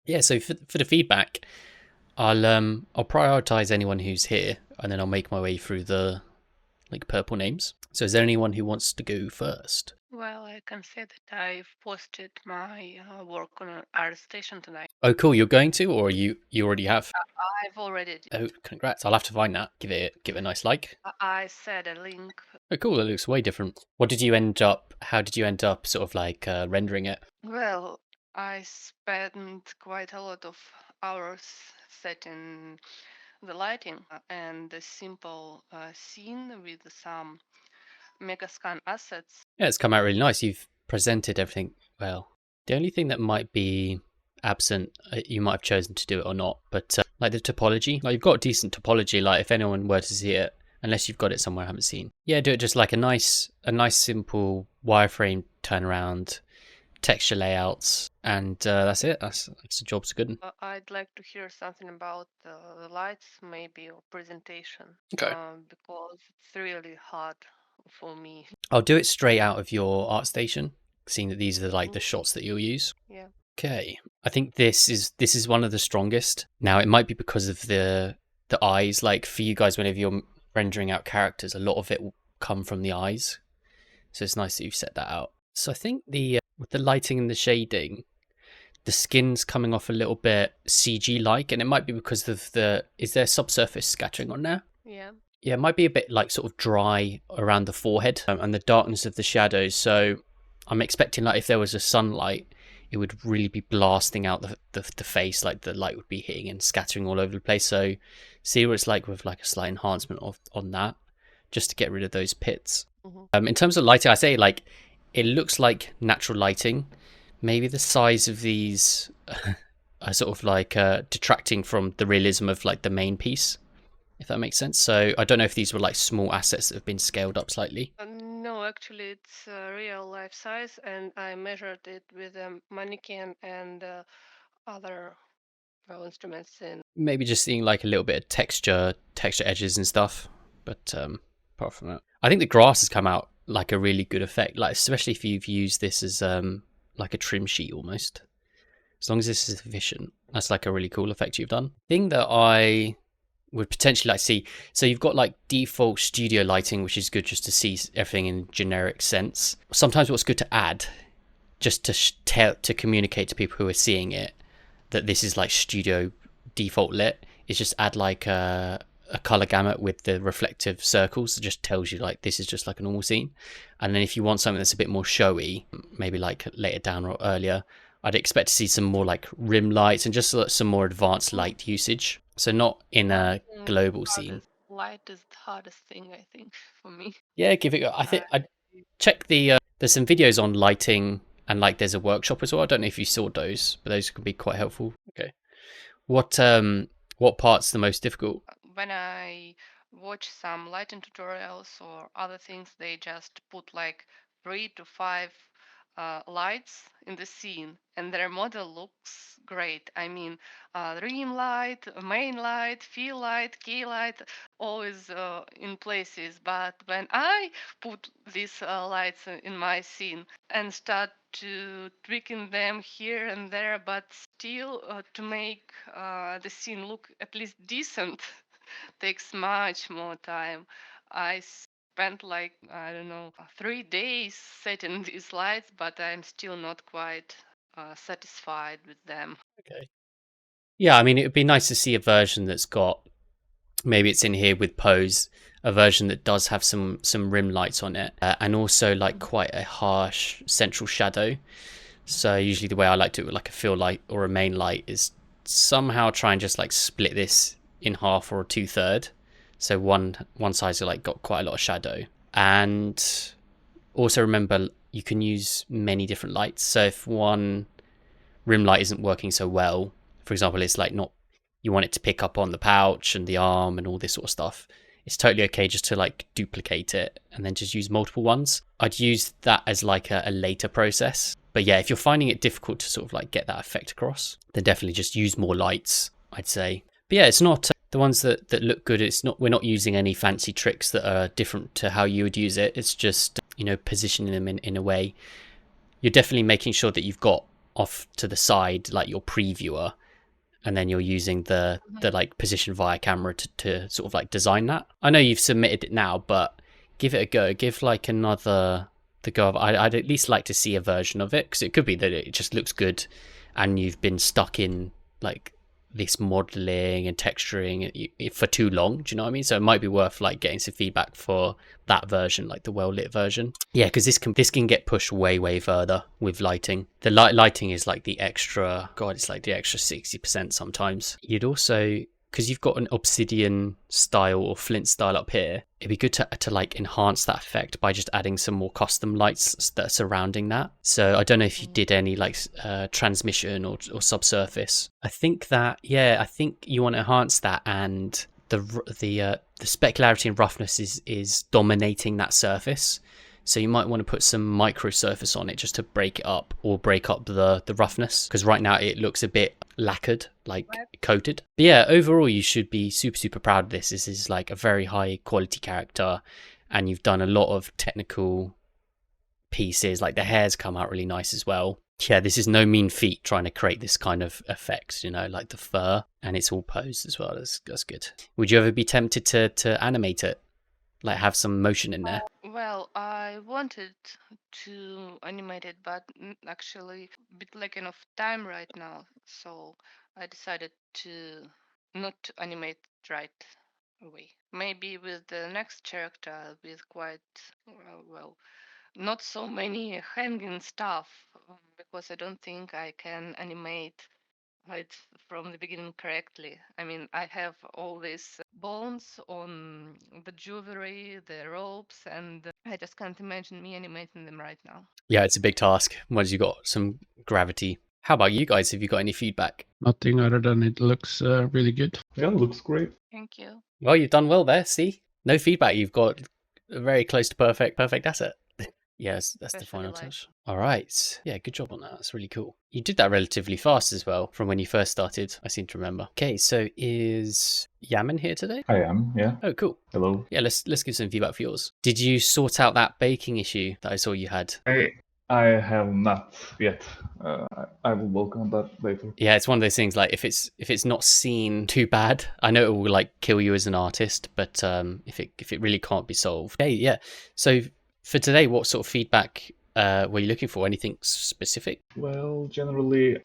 Yeah, so for the feedback, I'll prioritize anyone who's here, and then I'll make my way through the like purple names. So is there anyone who wants to go first? Well, I can say that I've posted my work on an art station tonight. Oh, cool. You're going to, or you already have? I've already Oh, congrats. I'll have to find that. Give it a nice like. I said a link. Oh, cool. It looks way different. How did you end up sort of like rendering it? Well, I spent quite a lot of hours setting the lighting and the simple scene with some Megascan assets. Yeah, it's come out really nice. You've presented everything well. The only thing that might be absent, you might have chosen to do it or not, but like the topology, like you've got decent topology. Like if anyone were to see it, unless you've got it somewhere I haven't seen, yeah, do it just like a nice simple wireframe turnaround, texture layouts, and that's it. That's the job's good. I'd like to hear something about the lights, maybe, or presentation, Okay. because it's really hard for me. I'll do it straight out of your art station, seeing that these are like the Mhm. shots that you'll use. Yeah. Okay. I think this is one of the strongest. Now it might be because of the eyes. Like for you guys, whenever you're rendering out characters, a lot of it will come from the eyes. So it's nice that you've set that out. So I think the with the lighting and the shading, the skin's coming off a little bit CG like, and it might be because of the is there subsurface scattering on there? Yeah. Yeah, it might be a bit like sort of dry around the forehead and the darkness of the shadows. So I'm expecting like if there was a sunlight, it would really be blasting out the face, like the light would be hitting and scattering all over the place. So see what it's like with like a slight enhancement of on that, just to get rid of those pits. Hmm. In terms of lighting, I say like it looks like natural lighting. Maybe the size of these are sort of like detracting from the realism of like the main piece, if that makes sense. So I don't know if these were like small assets that have been scaled up slightly. No, actually, it's real life size, and I measured it with a mannequin and other instruments in. Maybe just seeing like a little bit of texture edges and stuff. But apart from that, I think the grass has come out like a really good effect. Like especially if you've used this as like a trim sheet almost. As long as this is efficient, that's like a really cool effect you've done. Thing that I would potentially like see. So you've got like default studio lighting, which is good just to see everything in generic sense. Sometimes what's good to add, just to tell to communicate to people who are seeing it that this is like studio default lit, is just add like a color gamut with the reflective circles. It just tells you like this is just like a normal scene. And then if you want something that's a bit more showy, maybe like later down or earlier, I'd expect to see some more like rim lights and just some more advanced light usage. So not in a Lighting global scene. hardest. Light is the hardest thing, I think, for me. Yeah, give it. I Uh, think I check the. There's some videos on lighting and like there's a workshop as well. I don't know if you saw those, but those could be quite helpful. Okay. What part's the most difficult? when I watch some lighting tutorials or other things, they just put like 3 to 5 lights in the scene, and their model looks great. I mean, rim light, main light, fill light, key light, always in places. But when I put these lights in my scene and start to tweaking them here and there, but still to make the scene look at least decent, takes much more time. I spent like, I don't know, 3 days setting these lights, but I'm still not quite satisfied with them. Okay. Yeah, I mean, it would be nice to see a version that's got maybe it's in here with pose, a version that does have some rim lights on it, and also like quite a harsh central shadow. So usually the way I like to do it with like a fill light or a main light is somehow try and just like split this in half or two third. So one side's like got quite a lot of shadow, and also remember you can use many different lights. So if one rim light isn't working so well, for example, it's like not you want it to pick up on the pouch and the arm and all this sort of stuff. It's totally okay just to like duplicate it and then just use multiple ones. I'd use that as like a later process. But yeah, if you're finding it difficult to sort of like get that effect across, then definitely just use more lights, I'd say. But yeah, it's not the ones that look good. It's not, we're not using any fancy tricks that are different to how you would use it. It's just, positioning them in a way. You're definitely making sure that you've got off to the side, like your previewer, and then you're using the like position via camera to sort of like design that. I know you've submitted it now, but give it a go. Give like another the go of. I'd at least like to see a version of it, because it could be that it just looks good, and you've been stuck in like this modeling and texturing for too long. Do you know what I mean? So it might be worth like getting some feedback for that version, like the well lit version. Yeah, because this can get pushed way further with lighting. The lighting is like the extra. God, it's like the extra 60% sometimes. You'd also, because you've got an obsidian style or flint style up here, it'd be good to like enhance that effect by just adding some more custom lights that are surrounding that. So I don't know if you did any like transmission or subsurface. I think you want to enhance that, and the specularity and roughness is dominating that surface. So you might want to put some micro surface on it just to break it up or break up the roughness, because right now it looks a bit lacquered, like coated. But yeah, overall you should be super proud of this. This is like a very high quality character, and you've done a lot of technical pieces. Like the hair's come out really nice as well. Yeah, this is no mean feat trying to create this kind of effect, like the fur, and it's all posed as well. That's good. Would you ever be tempted to animate it? Like have some motion in there? Well, I wanted to animate it, but actually a bit lacking of time right now, so I decided to not to animate right away. Maybe with the next character with quite well, not so many hanging stuff, because I don't think I can animate it from the beginning correctly. I mean, I have all these bones on the jewelry, the ropes, and I just can't imagine me animating them right now. Yeah, it's a big task once you got some gravity. How about you guys? Have you got any feedback? Nothing other than it looks really good. Yeah, it looks great. Thank you. Well, you've done well there. See, no feedback. You've got a very close to perfect asset. Yes, that's the Especially final light. touch. All right. Yeah, good job on that. That's really cool. You did that relatively fast as well from when you first started, I seem to remember. Okay, so is Yaman here today? I am, yeah. Oh, cool. Hello. Yeah, let's give some feedback for yours. Did you sort out that baking issue that I saw you had? I have not yet. I will work on that later. Yeah, it's one of those things, like if it's not seen too bad, I know it will like kill you as an artist, but if it really can't be solved. Okay, yeah. So for today, what sort of feedback were you looking for? Anything specific? Well, generally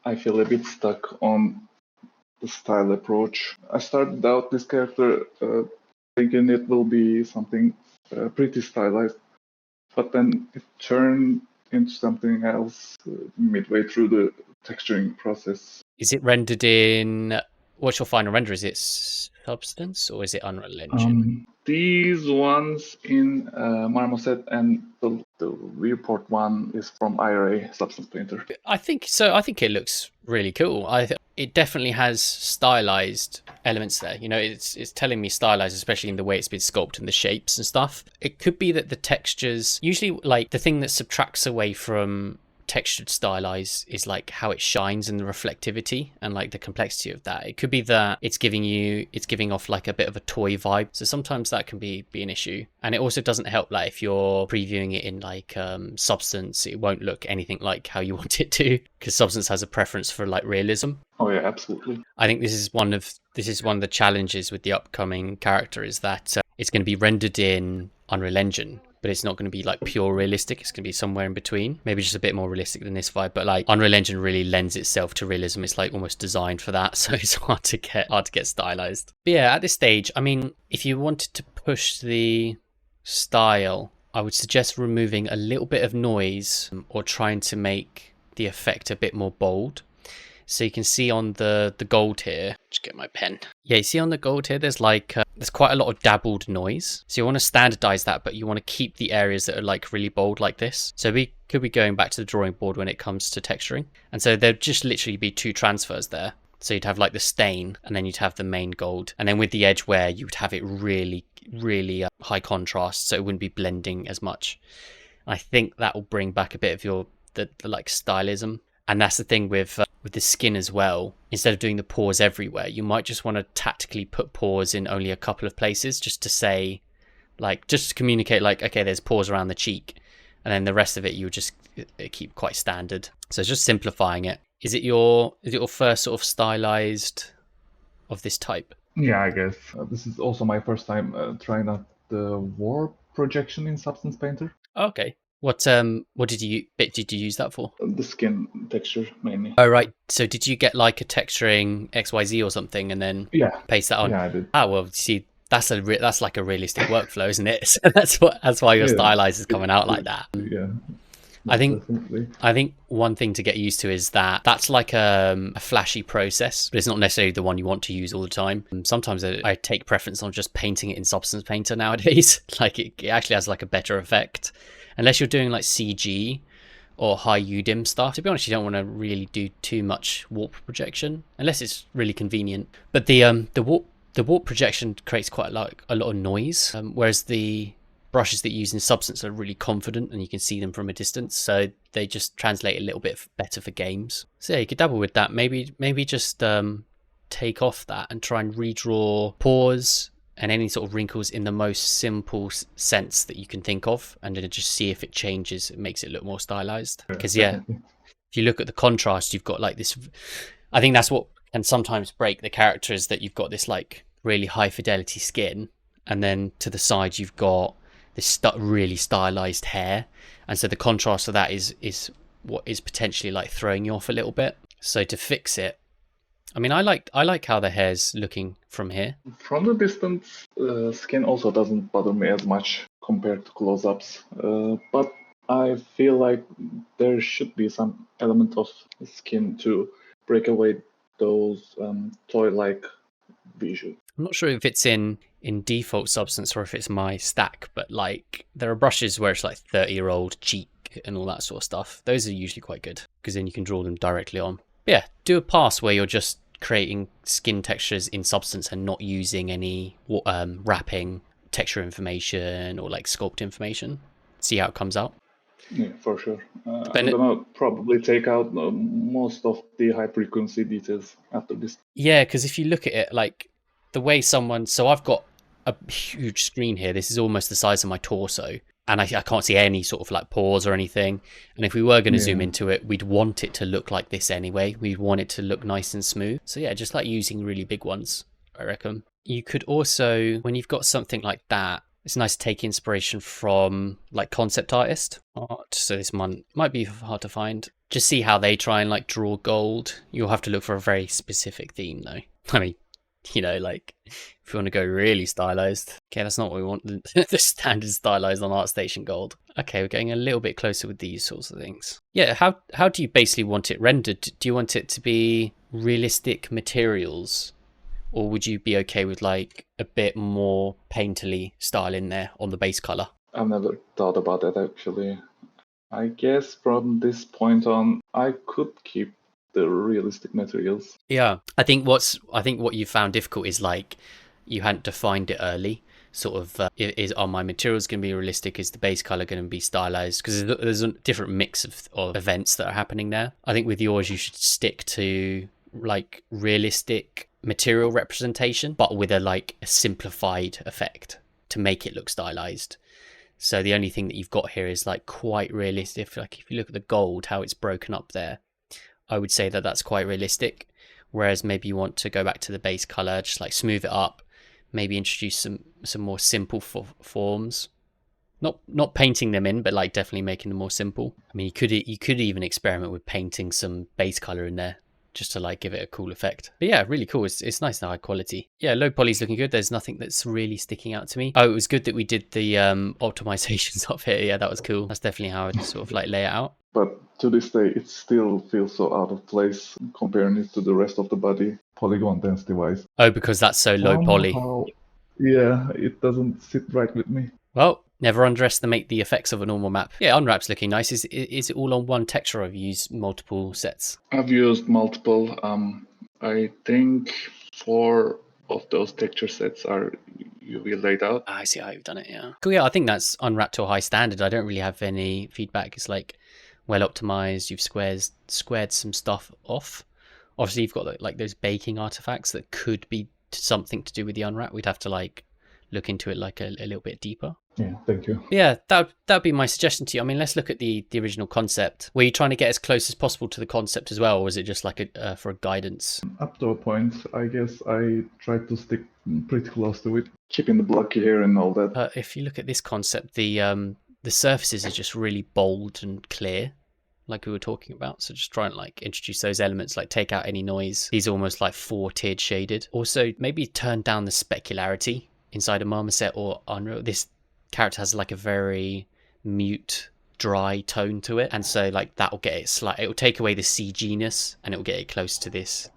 I feel a bit stuck on the style approach. I started out this character thinking it will be something pretty stylized, but then it turned into something else midway through the texturing process. Is it rendered in, what's your final render? Is it Substance or is it Unreal Engine? These ones in Marmoset, and the viewport one is from IRA Substance Painter. I think so. I think it looks really cool. It definitely has stylized elements there. It's telling me stylized, especially in the way it's been sculpted and the shapes and stuff. It could be that the textures, usually like the thing that subtracts away from textured stylized is like how it shines and the reflectivity and like the complexity of that. It could be that it's giving off like a bit of a toy vibe, so sometimes that can be an issue. And it also doesn't help like if you're previewing it in like Substance, it won't look anything like how you want it to, because Substance has a preference for like realism. Oh yeah, absolutely. I think this is one of the challenges with the upcoming character, is that it's going to be rendered in Unreal Engine, but it's not going to be like pure realistic. It's going to be somewhere in between, maybe just a bit more realistic than this vibe. But like Unreal Engine really lends itself to realism. It's like almost designed for that, so it's hard to get stylized. But yeah, at this stage, I mean, if you wanted to push the style, I would suggest removing a little bit of noise or trying to make the effect a bit more bold. So you can see on the gold here, just get my pen. Yeah, you see on the gold here, there's like, there's quite a lot of dabbled noise. So you want to standardize that, but you want to keep the areas that are like really bold like this. So we could be going back to the drawing board when it comes to texturing. And so there'd just literally be two transfers there. So you'd have like the stain, and then you'd have the main gold. And then with the edge wear, you would have it really high contrast, so it wouldn't be blending as much. I think that will bring back a bit of the like stylism. And that's the thing with the skin as well. Instead of doing the pores everywhere, you might just want to tactically put pores in only a couple of places, just to say, like, just to communicate, like, okay, there's pores around the cheek, and then the rest of it you just keep quite standard. So it's just simplifying it. Is it your first sort of stylized of this type? Yeah, I guess. This is also my first time trying out the warp projection in Substance Painter. Okay. What did you use that for? The skin texture mainly. Oh right. So did you get like a texturing XYZ or something and then paste that on? Yeah, I did. Ah well, see, that's like a realistic workflow, isn't it? So that's why your stylized is coming out like that. Yeah. I think Definitely. I think one thing to get used to is that that's like a flashy process, but it's not necessarily the one you want to use all the time. Sometimes I take preference on just painting it in Substance Painter nowadays. Like it actually has like a better effect, unless you're doing like CG or high UDIM stuff. To be honest, you don't want to really do too much warp projection unless it's really convenient. But the warp projection creates quite a lot of noise, whereas the brushes that you use in Substance are really confident and you can see them from a distance, so they just translate a little bit better for games. So yeah, you could dabble with that. Maybe just take off that and try and redraw pores and any sort of wrinkles in the most simple sense that you can think of, and then just see if it changes. It makes it look more stylized. Because if you look at the contrast, you've got like this. I think that's what can sometimes break the character, is that you've got this like really high fidelity skin, and then to the side you've got this really stylized hair, and so the contrast of that is what is potentially like throwing you off a little bit. So to fix it, I mean, I like how the hair's looking from here. From the distance, skin also doesn't bother me as much compared to close-ups, but I feel like there should be some element of skin to break away those toy-like visuals. I'm not sure if it's in default Substance or if it's my stack, but like there are brushes where it's like 30-year-old cheek and all that sort of stuff. Those are usually quite good because then you can draw them directly on. But yeah, do a pass where you're just creating skin textures in Substance and not using any wrapping texture information or like sculpt information. See how it comes out. Yeah, for sure. I'm gonna probably take out most of the high frequency details after this. Yeah, because if you look at it, like the way so I've got a huge screen here. This is almost the size of my torso, and I can't see any sort of like pores or anything. And if we were going to zoom into it, we'd want it to look like this anyway. We'd want it to look nice and smooth. So yeah, just like using really big ones, I reckon. You could also, when you've got something like that, it's nice to take inspiration from like concept artist art. So this one might be hard to find. Just see how they try and like draw gold. You'll have to look for a very specific theme though. I mean, you know, like if you want to go really stylized. Okay, that's not what we want. The standard stylized on ArtStation Gold. Okay, we're getting a little bit closer with these sorts of things. Yeah, how do you basically want it rendered? Do you want it to be realistic materials? Or would you be okay with like a bit more painterly style in there on the base color? I've never thought about that actually. I guess from this point on, I could keep the realistic materials. Yeah, I think what you found difficult is like you hadn't defined it early. Sort of are my materials going to be realistic? Is the base color going to be stylized? Because there's a different mix of events that are happening there. I think with yours, you should stick to like realistic material representation, but with a simplified effect to make it look stylized. So the only thing that you've got here is like quite realistic. Like if you look at the gold, how it's broken up there, I would say that that's quite realistic. Whereas maybe you want to go back to the base color, just like smooth it up, maybe introduce some more simple forms. Not painting them in, but like definitely making them more simple. I mean, you could even experiment with painting some base color in there, just to like give it a cool effect. But yeah, really cool. It's nice and high quality. Yeah, low poly's looking good. There's nothing that's really sticking out to me. Oh, it was good that we did the optimizations of it. Yeah, that was cool. That's definitely how I'd sort of like lay it out. But to this day, it still feels so out of place comparing it to the rest of the body, polygon density wise. Oh, because that's so low poly. Yeah, it doesn't sit right with me. Well, never underestimate the effects of a normal map. Yeah, Unwrap's looking nice. Is it all on one texture, or have you used multiple sets? I've used multiple. I think 4 of those texture sets are UV laid out. I see how you've done it, yeah. Cool, yeah, I think that's Unwrapped to a high standard. I don't really have any feedback. It's like well optimized. You've squared some stuff off. Obviously, you've got like those baking artifacts that could be something to do with the Unwrap. We'd have to like look into it like a little bit deeper. Yeah, thank you. Yeah, that'd be my suggestion to you. I mean, let's look at the original concept. Were you trying to get as close as possible to the concept as well, or was it just like a for a guidance? Up to a point, I guess I tried to stick pretty close to it, keeping the blocky hair and all that. If you look at this concept, the surfaces are just really bold and clear, like we were talking about. So just try and like introduce those elements, like take out any noise. These are almost like 4-tiered shaded. Also, maybe turn down the specularity inside of Marmoset or Unreal. This character has like a very mute, dry tone to it, and so like that will get it it will take away the CG-ness and it will get it close to this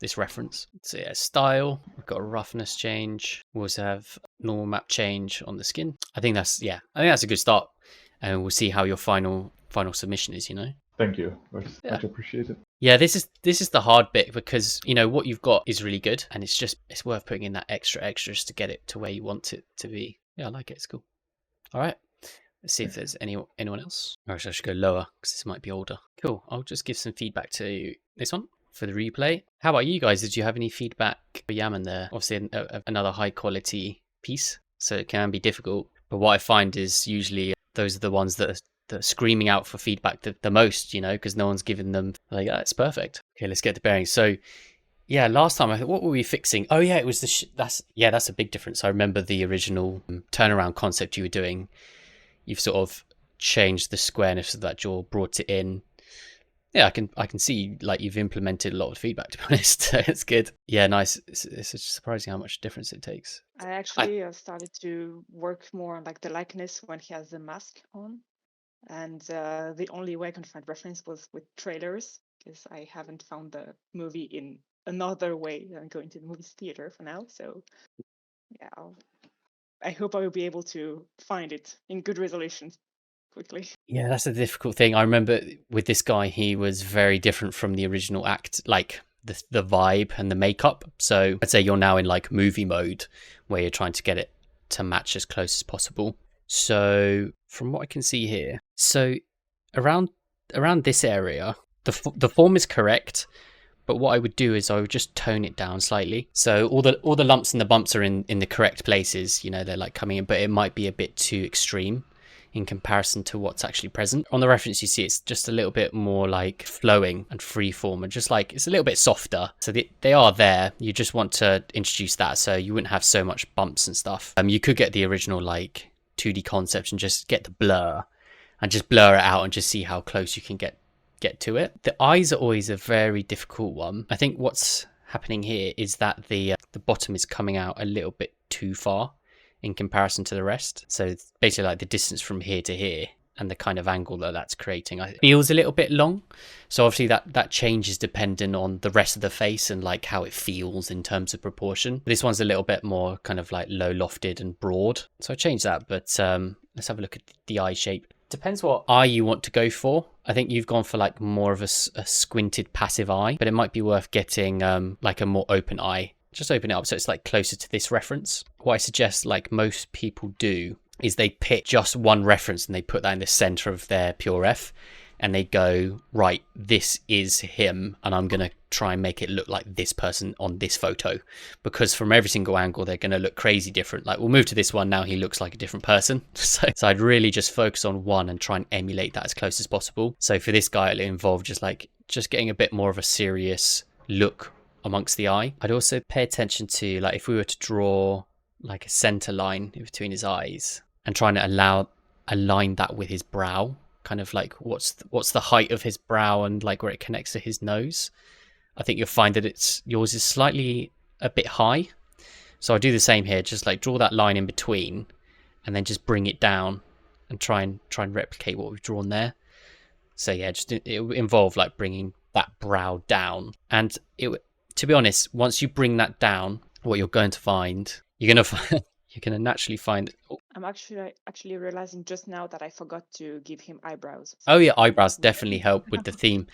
this reference. So yeah, style, we've got a roughness change. We also have normal map change on the skin. I think that's a good start, and we'll see how your final submission is, you know. Thank you. Much appreciated. Yeah, this is the hard bit, because you know what you've got is really good, and it's worth putting in that extras to get it to where you want it to be. Yeah, I like it. It's cool. All right, let's see if there's anyone else. Or actually, I should go lower because this might be older. Cool. I'll just give some feedback to this one for the replay. How about you guys? Did you have any feedback for Yaman there? Obviously, another high quality piece, so it can be difficult. But what I find is usually those are the ones that are screaming out for feedback the most, you know, because no one's given them like, it's perfect. Okay, let's get the bearings. So yeah, last time I thought, what were we fixing? Oh yeah, it was that's a big difference. I remember the original turnaround concept you were doing. You've sort of changed the squareness of that jaw, brought it in. Yeah, I can see like you've implemented a lot of feedback, to be honest. It's good. Yeah, nice. It's surprising how much difference it takes. I actually started to work more on like the likeness when he has the mask on, and the only way I can find reference was with trailers, because I haven't found the movie in another way than going to the movies theater for now. So yeah, I hope I will be able to find it in good resolution quickly. Yeah, that's a difficult thing. I remember with this guy, he was very different from the original act, like the vibe and the makeup. So I'd say you're now in like movie mode, where you're trying to get it to match as close as possible. So from what I can see here, so around this area, the form is correct. But what I would do is I would just tone it down slightly. So all the lumps and the bumps are in the correct places. You know, they're like coming in, but it might be a bit too extreme in comparison to what's actually present. On the reference you see, it's just a little bit more like flowing and freeform, and just like it's a little bit softer. So they are there. You just want to introduce that so you wouldn't have so much bumps and stuff. You could get the original like 2D concept and just get the blur and just blur it out and just see how close you can get to it. The eyes are always a very difficult one. I think what's happening here is that the bottom is coming out a little bit too far in comparison to the rest. So it's basically like the distance from here to here and the kind of angle that's creating feels a little bit long. So obviously that changes depending on the rest of the face and like how it feels in terms of proportion. This one's a little bit more kind of like low lofted and broad. So I changed that, but let's have a look at the eye shape. Depends what eye you want to go for. I think you've gone for like more of a squinted passive eye, but it might be worth getting like a more open eye. Just open it up so it's like closer to this reference. What I suggest, like most people do, is they pick just one reference and they put that in the center of their Pure F, and they go, right, this is him, and I'm going to try and make it look like this person on this photo, because from every single angle they're going to look crazy different. Like we'll move to this one now, he looks like a different person. So I'd really just focus on one and try and emulate that as close as possible. So for this guy, it'll involve just getting a bit more of a serious look amongst the eye. I'd also pay attention to, like, if we were to draw like a center line in between his eyes and trying to align that with his brow, kind of like what's the height of his brow and like where it connects to his nose. I think you'll find that yours is slightly a bit high. So I'll do the same here, just like draw that line in between and then just bring it down and try and replicate what we've drawn there. So yeah, it will involve like bringing that brow down. And to be honest, once you bring that down, what you're going to find, you're going to naturally find. I'm actually realizing just now that I forgot to give him eyebrows. Oh yeah, eyebrows definitely help with the theme.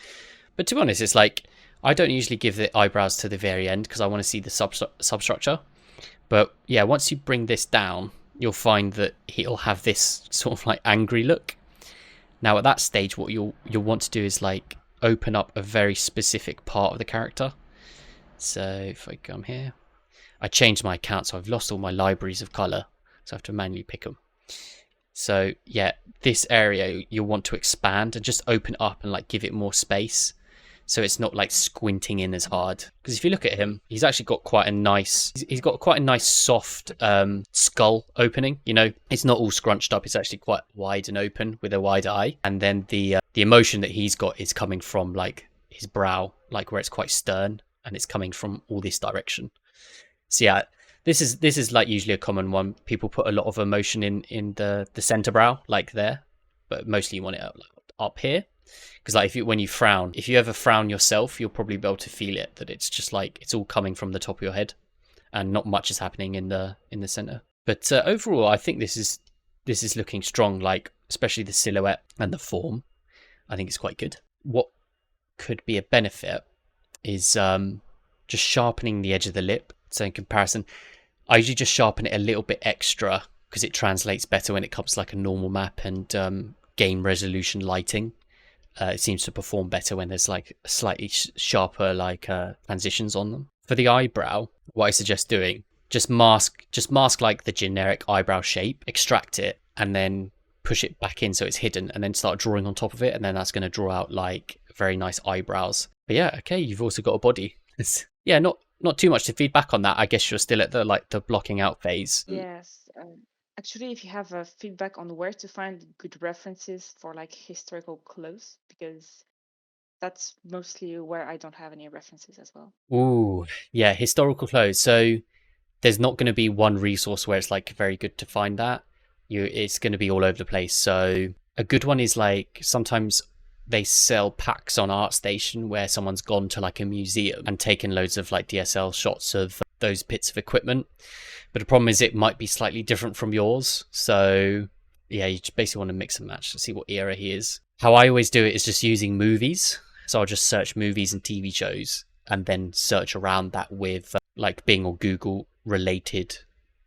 But to be honest, it's like I don't usually give the eyebrows to the very end because I want to see the substructure. But yeah, once you bring this down, you'll find that he'll have this sort of like angry look. Now at that stage, what you'll want to do is like open up a very specific part of the character. So if I come here, I changed my account, so I've lost all my libraries of color, so I have to manually pick them. So yeah, this area you'll want to expand and just open up and like give it more space, so it's not like squinting in as hard. Because if you look at him, he's actually got quite a nice, he's got quite a nice soft skull opening. You know, it's not all scrunched up. It's actually quite wide and open with a wide eye. And then the emotion that he's got is coming from like his brow, like where it's quite stern, and it's coming from all this direction. So yeah, this is like usually a common one. People put a lot of emotion in the center brow, like there, but mostly you want it up here, because like when you frown, if you ever frown yourself, you'll probably be able to feel it, that it's just like it's all coming from the top of your head, and not much is happening in the center. But overall, I think this is looking strong. Like especially the silhouette and the form, I think it's quite good. What could be a benefit is just sharpening the edge of the lip. So in comparison, I usually just sharpen it a little bit extra because it translates better when it comes to like a normal map and game resolution lighting. It seems to perform better when there's like slightly sharper like transitions on them. For the eyebrow, what I suggest doing, just mask like the generic eyebrow shape, extract it, and then push it back in so it's hidden, and then start drawing on top of it, and then that's going to draw out like very nice eyebrows. But yeah, okay, you've also got a body. Yeah, not too much to feedback on that. I guess you're still at the blocking out phase. Yes. Actually, if you have feedback on where to find good references for like historical clothes, because that's mostly where I don't have any references as well. Ooh, yeah, historical clothes. So there's not going to be one resource where it's like very good to find that. It's going to be all over the place. So a good one is like sometimes they sell packs on ArtStation where someone's gone to like a museum and taken loads of like DSL shots of those bits of equipment. But the problem is it might be slightly different from yours. So yeah, you just basically want to mix and match to see what era he is. How I always do it is just using movies. So I'll just search movies and TV shows and then search around that with like Bing or Google related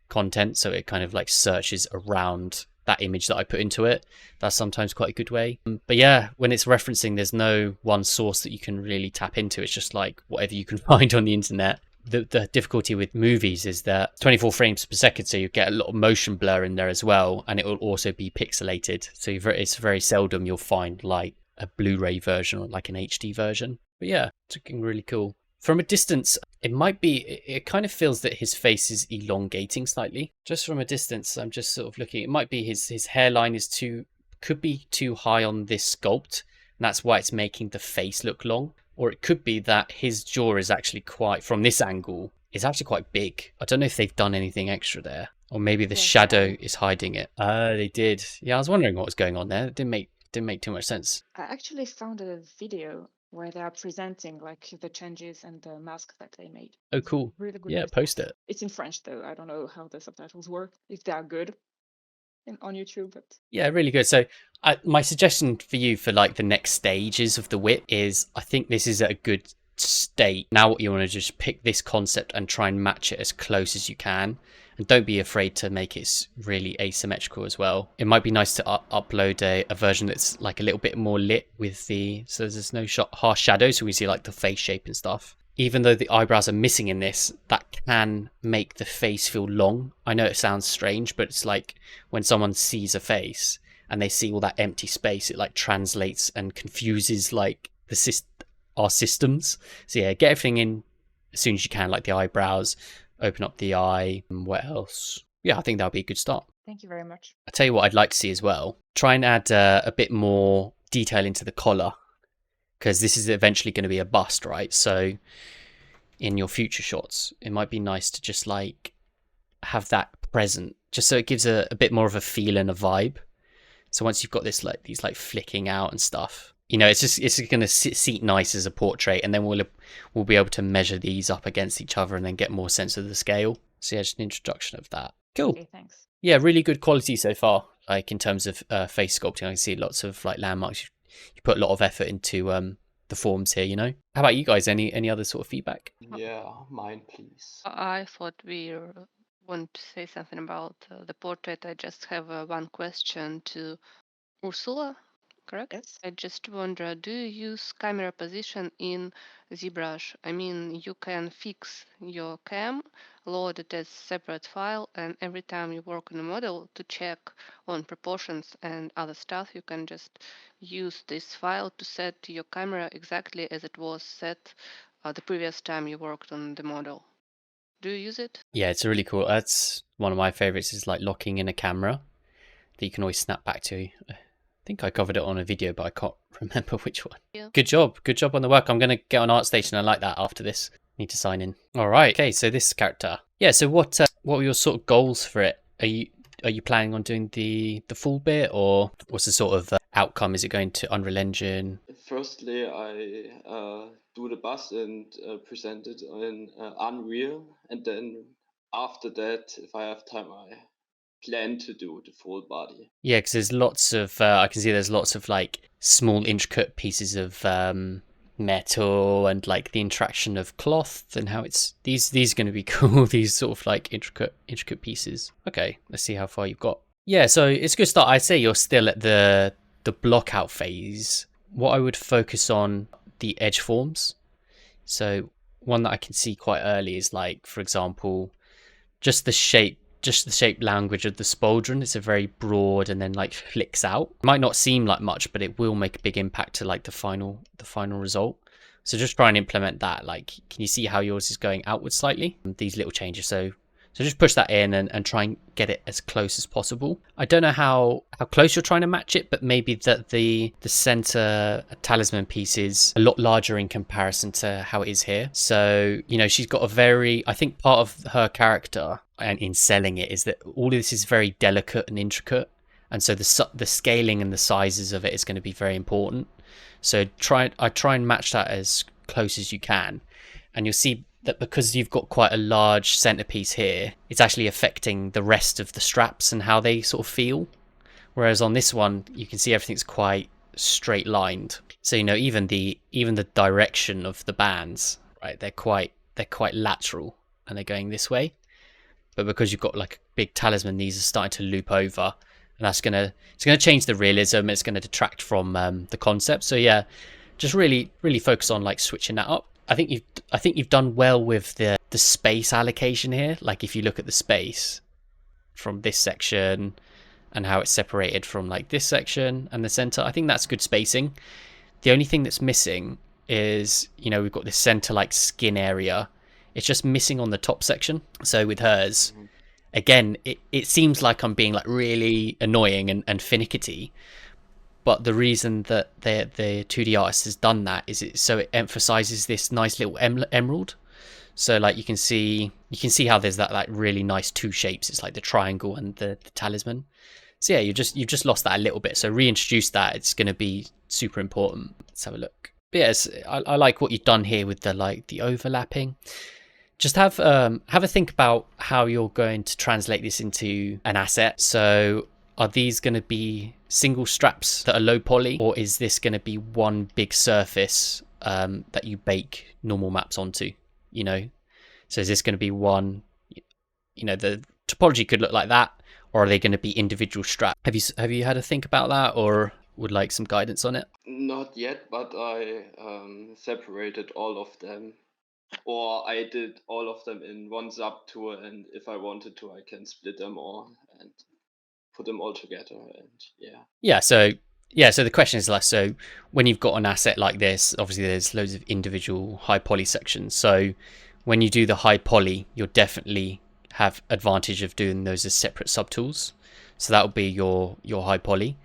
content. So it kind of like searches around that image that I put into it. That's sometimes quite a good way. But yeah, when it's referencing, there's no one source that you can really tap into. It's just like whatever you can find on the internet. The difficulty with movies is that 24 frames per second, so you get a lot of motion blur in there as well, and it will also be pixelated. So it's very seldom you'll find like a Blu-ray version or like an HD version. But yeah, it's looking really cool. From a distance, it kind of feels that his face is elongating slightly. Just from a distance, I'm just sort of looking. It might be his hairline could be too high on this sculpt, and that's why it's making the face look long. Or it could be that his jaw is actually from this angle, is actually quite big. I don't know if they've done anything extra there. Or maybe the shadow is hiding it. They did. Yeah, I was wondering what was going on there. It didn't make too much sense. I actually found a video where they are presenting like the changes and the mask that they made. Oh, cool. Really good. Yeah, post it. It's in French though. I don't know how the subtitles work, if they are good on YouTube, but yeah, really good. So my suggestion for you for like the next stages of the whip is, I think this is at a good state. Now what you want to just pick this concept and try and match it as close as you can, and don't be afraid to make it really asymmetrical as well. It might be nice to upload a version that's like a little bit more lit with so there's no harsh shadow, so we see like the face shape and stuff. Even though the eyebrows are missing in this, that can make the face feel long. I know it sounds strange, but it's like when someone sees a face and they see all that empty space, it like translates and confuses like our systems. So yeah, get everything in as soon as you can, like the eyebrows, open up the eye. What else? Yeah, I think that'll be a good start. thank you very much. I'll tell you what I'd like to see as well. Try and add a bit more detail into the collar, because this is eventually going to be a bust, right? So in your future shots, it might be nice to just like have that present, just so it gives a bit more of a feel and a vibe. So once you've got this like these like flicking out and stuff, you know, it's going to seat nice as a portrait, and then we'll be able to measure these up against each other and then get more sense of the scale. So yeah, just an introduction of that. Cool. Okay, thanks. Yeah, really good quality so far. Like in terms of face sculpting, I can see lots of like landmarks. You put a lot of effort into the forms here, you know. How about you guys? Any other sort of feedback? Yeah, mine, please. I thought we want to say something about the portrait. I just have one question to Ursula. correct? Yes. I just wonder, do you use camera position in ZBrush? I mean, you can fix your cam, load it as separate file, and every time you work on a model to check on proportions and other stuff, you can just use this file to set your camera exactly as it was set the previous time you worked on the model. Do you use it? Yeah, it's really cool. That's one of my favorites, is like locking in a camera that you can always snap back to. I think I covered it on a video, but I can't remember which one. Yeah. Good job on the work. I'm going to get on ArtStation. I like that after this. Need to sign in. All right. Okay, so this character. Yeah, so what were your sort of goals for it? Are you planning on doing the full bit, or what's the sort of outcome? Is it going to Unreal Engine? Firstly, I do the bus and present it in Unreal, and then after that, if I have time, I plan to do the full body. Yeah, because there's lots of I can see there's lots of like small intricate pieces of metal and like the interaction of cloth and how it's these are going to be cool. These sort of like intricate pieces. Okay, let's see how far you've got. Yeah, so it's a good start. I'd say you're still at the block out phase. What I would focus on the edge forms. So one that I can see quite early is like, for example, just the shape language of the Spauldron. It's a very broad and then like flicks out. It might not seem like much, but it will make a big impact to like the final result. So just try and implement that. Like, can you see how yours is going outward slightly? These little changes. So just push that in and try and get it as close as possible. I don't know how close you're trying to match it, but maybe that the center talisman piece is a lot larger in comparison to how it is here. So, you know, she's got a very, I think part of her character and in selling it is that all of this is very delicate and intricate. And so the scaling and the sizes of it is going to be very important. So I try and match that as close as you can. And you'll see that because you've got quite a large centerpiece here, it's actually affecting the rest of the straps and how they sort of feel. Whereas on this one, you can see everything's quite straight lined. So, you know, even the direction of the bands, right? They're quite lateral and they're going this way. But because you've got like a big talisman, these are starting to loop over, and it's gonna change the realism. It's gonna detract from the concept. So yeah, just really focus on like switching that up. I think you've done well with the space allocation here. Like if you look at the space from this section and how it's separated from like this section and the center, I think that's good spacing. The only thing that's missing is, you know, we've got this center like skin area. It's just missing on the top section. So with hers, again, it seems like I'm being like really annoying and finicky. But the reason that the 2D artist has done that is it emphasizes this nice little emerald. So like you can see how there's that like really nice two shapes. It's like the triangle and the talisman. So yeah, you've just lost that a little bit. So reintroduce that. It's going to be super important. Let's have a look. But yes, I like what you've done here with the overlapping. Just have a think about how you're going to translate this into an asset. So are these going to be single straps that are low poly, or is this going to be one big surface that you bake normal maps onto? You know, so is this going to be one? You know, the topology could look like that, or are they going to be individual straps? Have you had a think about that, or would like some guidance on it? Not yet, but I separated all of them. Or I did all of them in one subtool, and if I wanted to, I can split them all and put them all together. And So the question is like, so when you've got an asset like this, obviously there's loads of individual high poly sections. So when you do the high poly, you'll definitely have advantage of doing those as separate subtools. So that will be your high poly.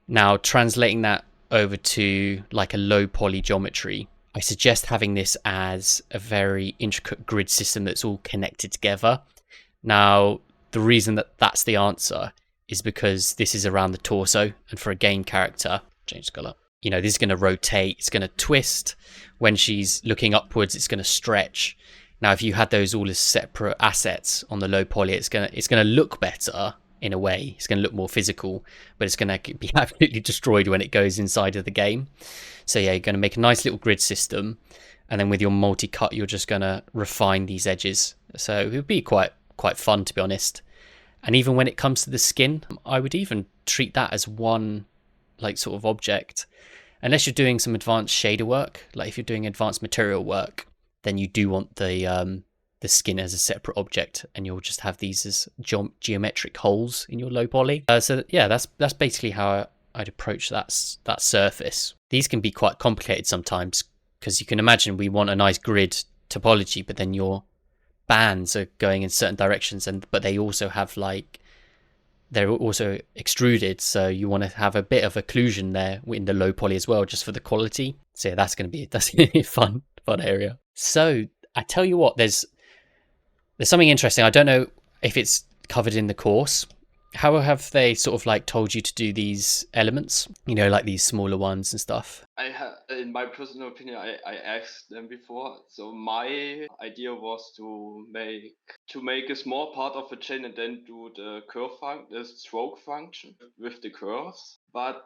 Now translating that over to like a low poly geometry, I suggest having this as a very intricate grid system that's all connected together. Now, the reason that that's the answer is because this is around the torso, and for a game character, change color, you know, this is going to rotate, it's going to twist. When she's looking upwards, it's going to stretch. Now, if you had those all as separate assets on the low poly, it's going to look better in a way. It's going to look more physical, but it's going to be absolutely destroyed when it goes inside of the game. So yeah, you're going to make a nice little grid system, and then with your multi-cut, you're just going to refine these edges. So it would be quite fun, to be honest. And even when it comes to the skin, I would even treat that as one like sort of object, unless you're doing some advanced shader work. Like if you're doing advanced material work, then you do want the skin as a separate object, and you'll just have these as geometric holes in your low poly. So yeah, that's basically how I'd approach that surface. These can be quite complicated sometimes, because you can imagine we want a nice grid topology, but then your bands are going in certain directions, but they also have like, they're also extruded, so you want to have a bit of occlusion there in the low poly as well, just for the quality. So yeah, that's gonna be a fun area. So I tell you what, there's something interesting. I don't know if it's covered in the course. How have they sort of like told you to do these elements? You know, like these smaller ones and stuff. In my personal opinion, I asked them before. So my idea was to make a small part of a chain and then do the the stroke function with the curves. But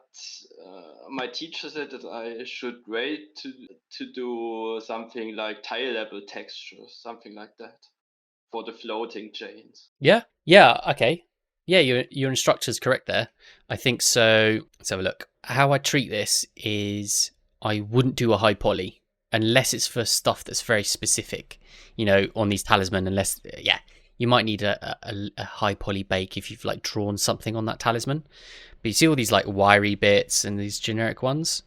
my teacher said that I should wait to do something like tile level textures, something like that, for the floating chains. Yeah, okay. Yeah, your instructor's correct there. I think so. Let's have a look. How I treat this is I wouldn't do a high poly unless it's for stuff that's very specific, you know, on these talisman, unless, yeah, you might need a high poly bake if you've like drawn something on that talisman. But you see all these like wiry bits and these generic ones,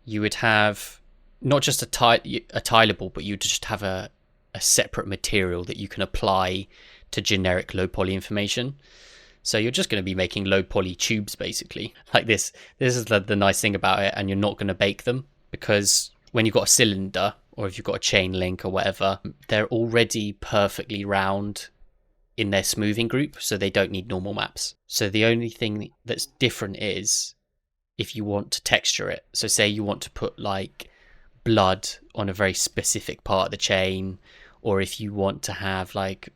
you would have not just a tileable, but you'd just have a separate material that you can apply to generic low poly information. So you're just going to be making low poly tubes basically like this. This is the nice thing about it, and you're not going to bake them, because when you've got a cylinder or if you've got a chain link or whatever, they're already perfectly round in their smoothing group, so they don't need normal maps. So the only thing that's different is if you want to texture it. So say you want to put like blood on a very specific part of the chain, or if you want to have like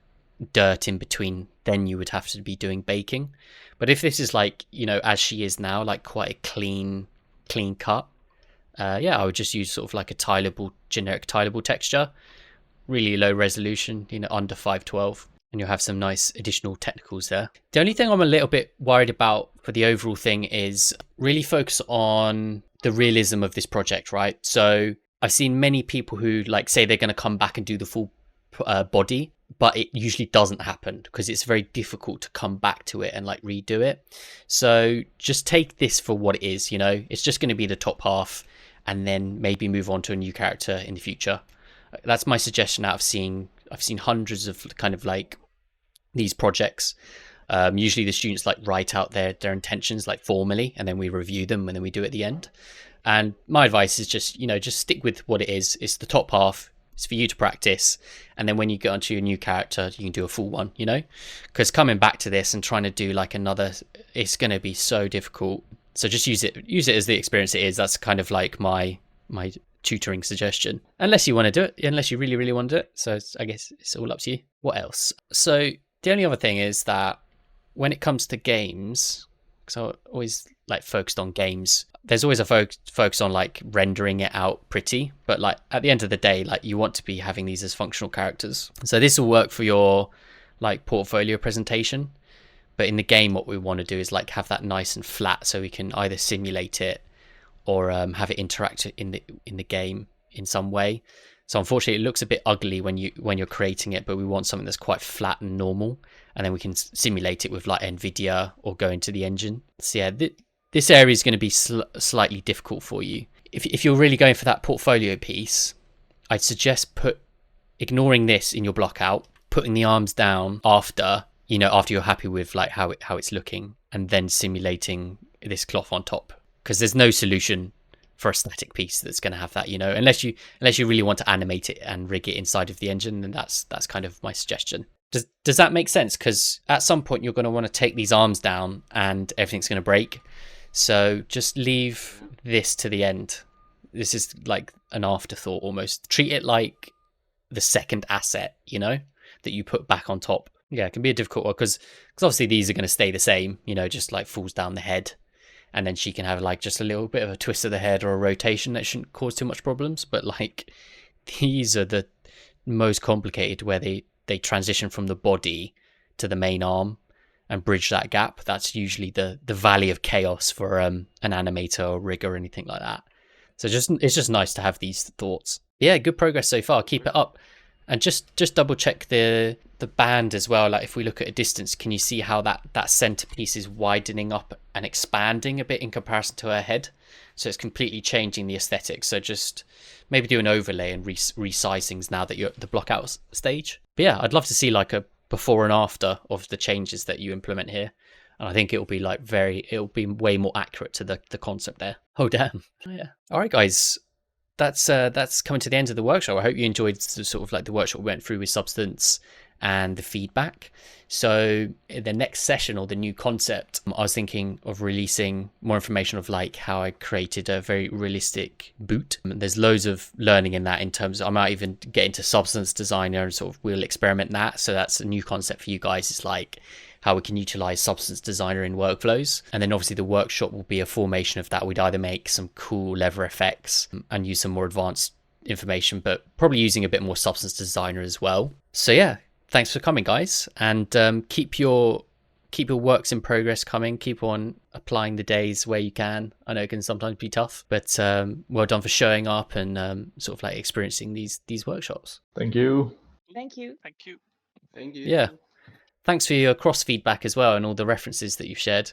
dirt in between, then you would have to be doing baking. But if this is like, you know, as she is now, like quite a clean cut, yeah, I would just use sort of like a generic tileable texture, really low resolution, you know, under 512, and you'll have some nice additional technicals there. The only thing I'm a little bit worried about for the overall thing is really focus on the realism of this project, right? So I've seen many people who like say they're going to come back and do the full body, but it usually doesn't happen because it's very difficult to come back to it and like redo it. So just take this for what it is, you know, it's just going to be the top half, and then maybe move on to a new character in the future. That's my suggestion out of seeing. I've seen hundreds of kind of like these projects. Usually the students like write out their intentions like formally, and then we review them and then we do it at the end. And my advice is just, you know, just stick with what it is. It's the top half. It's for you to practice, and then when you get onto your new character, you can do a full one, you know, because coming back to this and trying to do like another, it's going to be so difficult. So just use it as the experience it is. That's kind of like my tutoring suggestion, unless you want to do it, unless you really want to do it. So I guess it's all up to you. What else? So the only other thing is that when it comes to games, because I always like focused on games, there's always a focus on like rendering it out pretty, but like at the end of the day, like you want to be having these as functional characters. So this will work for your like portfolio presentation, but in the game what we want to do is like have that nice and flat, so we can either simulate it or have it interact in the game in some way. So unfortunately it looks a bit ugly when you're creating it, but we want something that's quite flat and normal, and then we can simulate it with like NVIDIA or go into the engine. So yeah, this area is going to be slightly difficult for you. If you're really going for that portfolio piece, I'd suggest ignoring this in your block out, putting the arms down after you're happy with like how it's looking, and then simulating this cloth on top, because there's no solution for a static piece that's going to have that, you know, unless you really want to animate it and rig it inside of the engine. Then that's kind of my suggestion. Does that make sense? Because at some point you're going to want to take these arms down and everything's going to break. So just leave this to the end. This is like an afterthought almost. Treat it like the second asset, you know, that you put back on top. Yeah, it can be a difficult one because obviously these are going to stay the same, you know, just like falls down the head. And then she can have like just a little bit of a twist of the head or a rotation that shouldn't cause too much problems. But like these are the most complicated, where they transition from the body to the main arm, and bridge that gap. That's usually the valley of chaos for an animator or rig or anything like that. So it's just nice to have these thoughts. Yeah, good progress so far. Keep it up. And just double check the band as well. Like if we look at a distance, can you see how that centerpiece is widening up and expanding a bit in comparison to her head? So it's completely changing the aesthetic. So just maybe do an overlay and resizings now that you're at the block out stage. But yeah, I'd love to see like a before and after of the changes that you implement here. And I think it'll be like it'll be way more accurate to the concept there. Oh damn. Oh, yeah. All right, guys. That's coming to the end of the workshop. I hope you enjoyed the sort of like the workshop we went through with Substance and the feedback. So in the next session or the new concept, I was thinking of releasing more information of like how I created a very realistic boot. There's loads of learning in that in terms of, I might even get into Substance Designer and sort of we'll experiment that. So that's a new concept for you guys. It's like how we can utilize Substance Designer in workflows. And then obviously the workshop will be a formation of that. We'd either make some cool lever effects and use some more advanced information, but probably using a bit more Substance Designer as well. So yeah, thanks for coming, guys. And keep your works in progress coming. Keep on applying the days where you can. I know it can sometimes be tough, but well done for showing up and sort of like experiencing these workshops. Thank you. Thank you. Thank you. Thank you. Yeah. Thanks for your cross feedback as well and all the references that you've shared.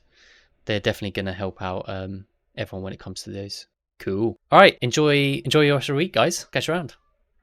They're definitely going to help out everyone when it comes to those. Cool. All right. Enjoy your rest of the week, guys. Catch you around.